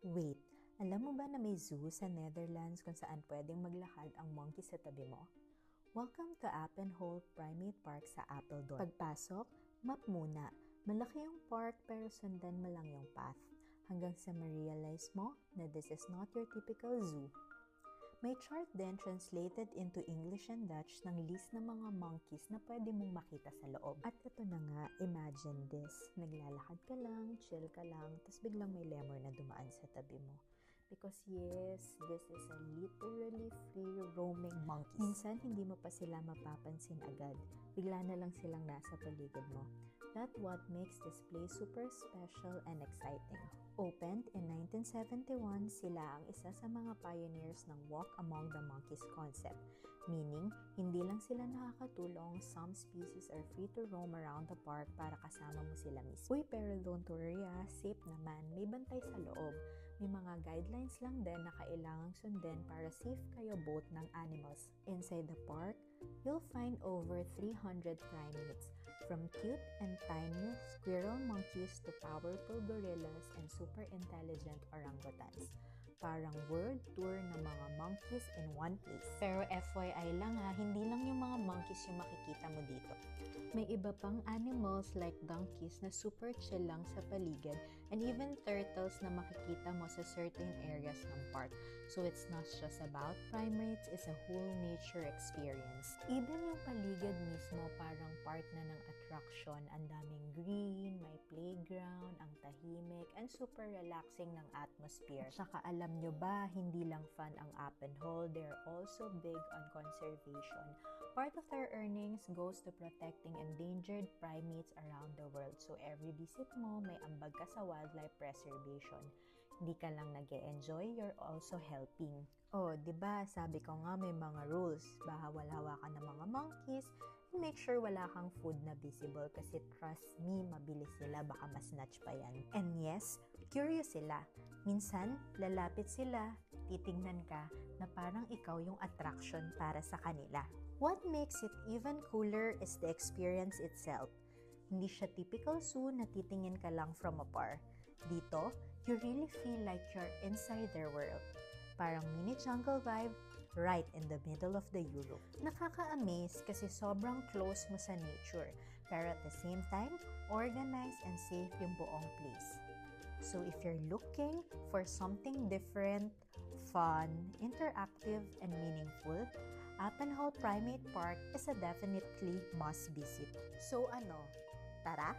Wait, alam mo ba na may zoo sa Netherlands kung saan pwedeng maglakad ang monkey sa tabi mo? Welcome to Appenhole Primate Park sa Apeldoorn. Pagpasok, map muna. Malaki yung park pero sundan mo lang yung path hanggang sa ma-realize mo na this is not your typical zoo. May chart din translated into English and Dutch ng list ng mga monkeys na pwede mong makita sa loob. At ito na nga, imagine this. Naglalakad ka lang, chill ka lang, tapos biglang may lemur na dumaan sa tabi mo. Because yes, this is a literally free roaming monkeys. Minsan, hindi mo pa sila mapapansin agad. Bigla na lang silang nasa paligid mo. That's what makes this place super special and exciting. Opened in 1971, sila ang isa sa mga pioneers ng Walk Among the Monkeys concept. Meaning, hindi lang sila nakakatulong, some species are free to roam around the park para kasama mo sila mismo. Uy, pero don't worry safe naman, may bantay sa loob. May mga guidelines lang din na kailangang sundin para safe kayo both ng animals. Inside the park, you'll find over 300 primates, from cute and tiny squirrel monkeys to powerful gorillas and super intelligent orangutans. Parang world tour ng mga monkeys in one place. Pero FYI lang hindi lang yung mga monkeys yung makikita mo dito. May iba pang animals like donkeys na super chill lang sa paligid and even turtles na makikita mo sa certain areas ng park. So it's not just about primates, it's a whole nature experience. Even yung paligid mismo parang part na ng attraction. Ang daming green, may playground, ang tahimik, and super relaxing ng atmosphere. At saka alam nyo ba, hindi lang fun ang Appenhole, they're also big on conservation. Part of their earnings goes to protecting endangered primates around the world. So every visit mo, may ambag ka sa wildlife preservation. Hindi ka lang nag-e-enjoy, you're also helping. Oh, 'di ba? Sabi ko nga may mga rules. Bawal hawakan ng mga monkeys. And make sure wala kang food na visible kasi trust me, mabilis sila, baka ma-snatch pa yan. And yes, curious sila. Minsan, lalapit sila, titignan ka na parang ikaw yung attraction para sa kanila. What makes it even cooler is the experience itself. Hindi siya typical zoo na titingin ka lang from afar. Dito, you really feel like you're inside their world. Parang mini jungle vibe right in the middle of the Europe. Nakaka-amaze kasi sobrang close mo sa nature, pero at the same time, organized and safe yung buong place. So if you're looking for something different, fun, interactive, and meaningful, Appenhole Primate Park is a definitely must visit. So ano, tara?